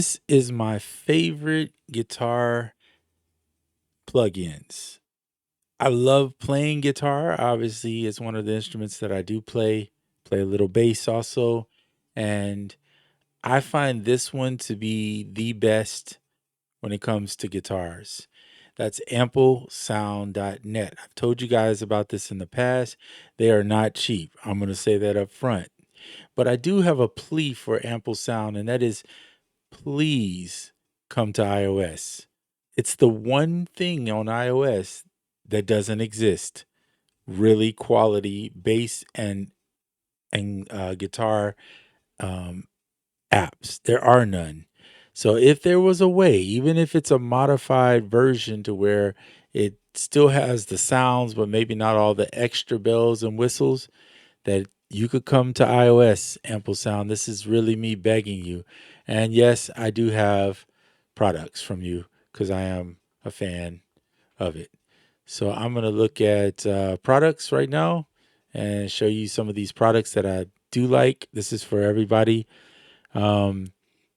This is my favorite guitar plugins. I love playing guitar. Obviously, it's one of the instruments that I do play. Play a little bass also, and I find this one to be the best when it comes to guitars. That's amplesound.net. I've told you guys about this in the past. They are not cheap. I'm going to say that up front. But I do have a plea for Ample Sound, and that is please come to iOS. It's the one thing on iOS that doesn't exist. Really quality bass and guitar um, apps. There are none. So if there was a way, even if it's a modified version to where it still has the sounds, but maybe not all the extra bells and whistles, that you could come to iOS, Ample Sound. This is really me begging you. And yes, I do have products from you because I am a fan of it. So I'm going to look at products right now and show you some of these products that I do like. This is for everybody. Um,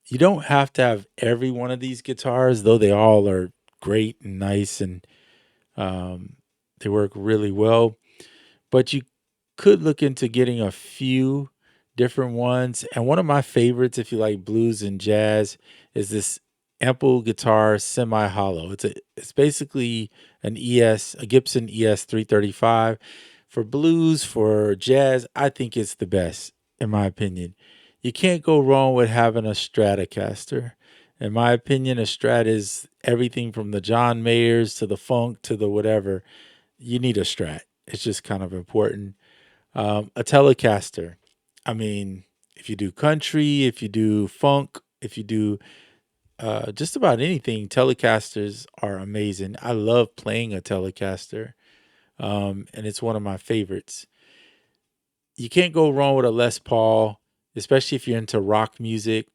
you don't have to have every one of these guitars, though they all are great and nice and um, they work really well. But you could look into getting a few different ones. And one of my favorites, if you like blues and jazz, is this Ample Guitar Semi Hollow. It's basically a Gibson ES 335 for blues, for jazz. I think it's the best in my opinion. You can't go wrong with having a Stratocaster. In my opinion, a Strat is everything from the John Mayers to the funk to the whatever. You need a Strat. It's just kind of important. A Telecaster. I mean, if you do country, if you do funk, if you do just about anything, Telecasters are amazing. I love playing a Telecaster, and it's one of my favorites. You can't go wrong with a Les Paul, especially if you're into rock music.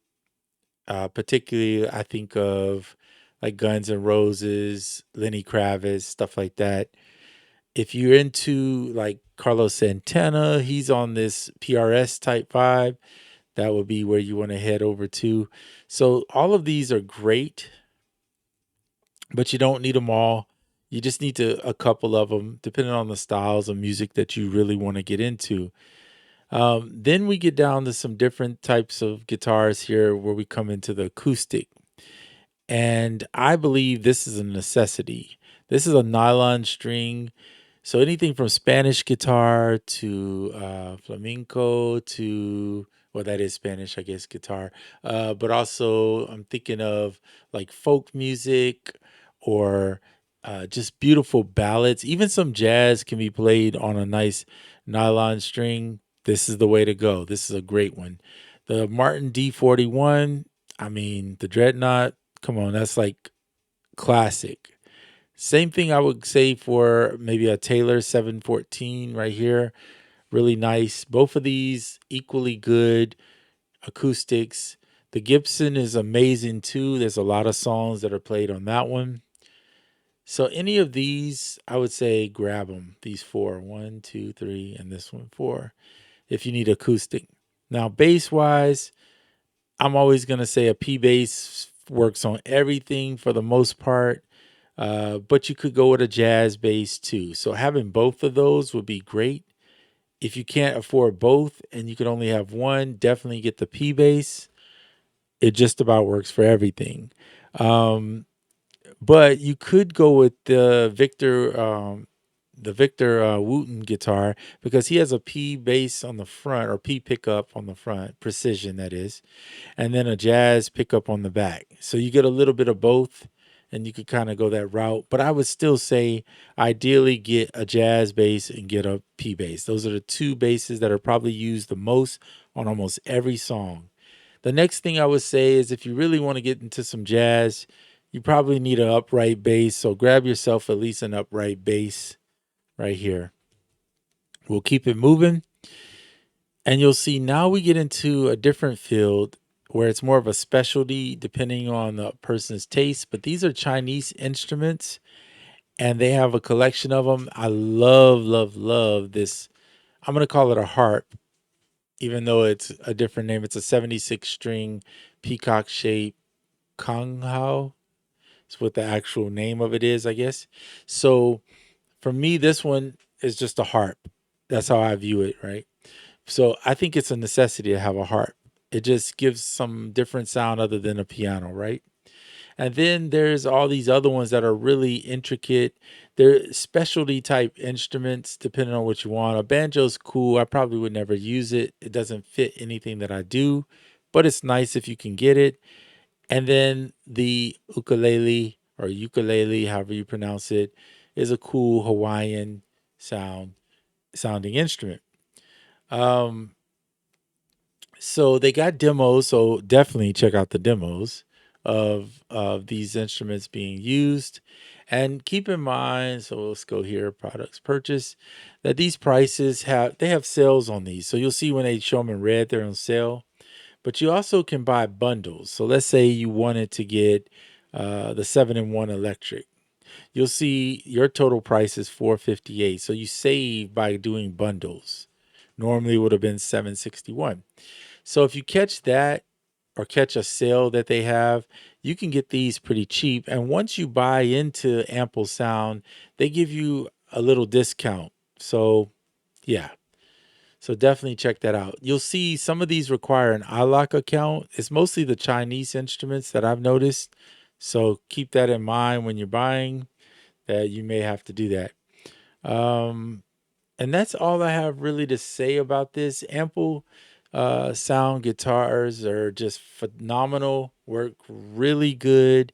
Particularly, I think of like Guns N' Roses, Lenny Kravitz, stuff like that. If you're into like Carlos Santana, he's on this PRS type vibe. That would be where you want to head over to. So all of these are great, but you don't need them all. You just need to a couple of them, depending on the styles of music that you really want to get into. Then we get down to some different types of guitars here, where we come into the acoustic, and I believe this is a necessity. This is a nylon string. So anything from Spanish guitar to flamenco to, well, that is Spanish, I guess, guitar. But also, I'm thinking of like folk music or just beautiful ballads. Even some jazz can be played on a nice nylon string. This is the way to go. This is a great one. The Martin D41, I mean, the Dreadnought, come on, that's like classic. Same thing I would say for maybe a Taylor 714 right here. Really nice. Both of these equally good acoustics. The Gibson is amazing too. There's a lot of songs that are played on that one. So any of these, I would say grab them. These four, one, two, three, and this one, four, if you need acoustic. Now, bass wise, I'm always going to say a P bass works on everything for the most part. But you could go with a jazz bass too. So having both of those would be great. If you can't afford both and you can only have one, definitely get the P bass. It just about works for everything. Um, but you could go with the Victor Wooten guitar, because he has a P bass on the front, or P pickup on the front, precision that is, and then a jazz pickup on the back. So you get a little bit of both, and you could kind of go that route. But I would still say ideally get a jazz bass and get a P bass. Those are the two basses that are probably used the most on almost every song. The next thing I would say is if you really want to get into some jazz, you probably need an upright bass. So grab yourself at least an upright bass right here. We'll keep it moving. And you'll see now we get into a different field where it's more of a specialty depending on the person's taste. But these are Chinese instruments and they have a collection of them. I love, love, love this. I'm going to call it a harp, even though it's a different name. It's a 76 string peacock shape. Konghao. It's what the actual name of it is, I guess. So for me, this one is just a harp. That's how I view it, right? So I think it's a necessity to have a harp. It just gives some different sound other than a piano, right? And then there's all these other ones that are really intricate. They're specialty type instruments, depending on what you want. A banjo's cool. I probably would never use it. It doesn't fit anything that I do, but it's nice if you can get it. And then the ukulele, however you pronounce it, is a cool Hawaiian sounding instrument. Um, so they got demos, so definitely check out the demos of these instruments being used. And keep in mind, so let's go here, products purchase, that these prices have sales on these. So you'll see when they show them in red, they're on sale. But you also can buy bundles. So let's say you wanted to get the 7-in-1 electric. You'll see your total price is 458. So you save by doing bundles. Normally it would have been 761. So if you catch that or catch a sale that they have, you can get these pretty cheap. And once you buy into Ample Sound, they give you a little discount. So yeah. So definitely check that out. You'll see some of these require an iLok account. It's mostly the Chinese instruments that I've noticed. So keep that in mind when you're buying that you may have to do that. Um, and that's all I have really to say about this. Ample sound guitars are just phenomenal, work really good,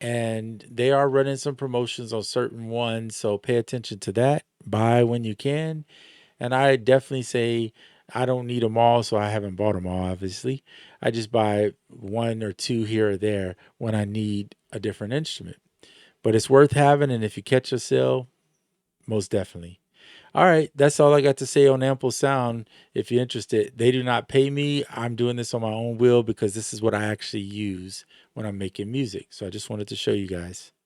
and they are running some promotions on certain ones. So pay attention to that. Buy when you can. And I definitely say I don't need them all, so I haven't bought them all, obviously. I just buy one or two here or there when I need a different instrument. But it's worth having, and if you catch a sale, most definitely. All right, that's all I got to say on Ample Sound. If you're interested, they do not pay me. I'm doing this on my own will because this is what I actually use when I'm making music. So I just wanted to show you guys.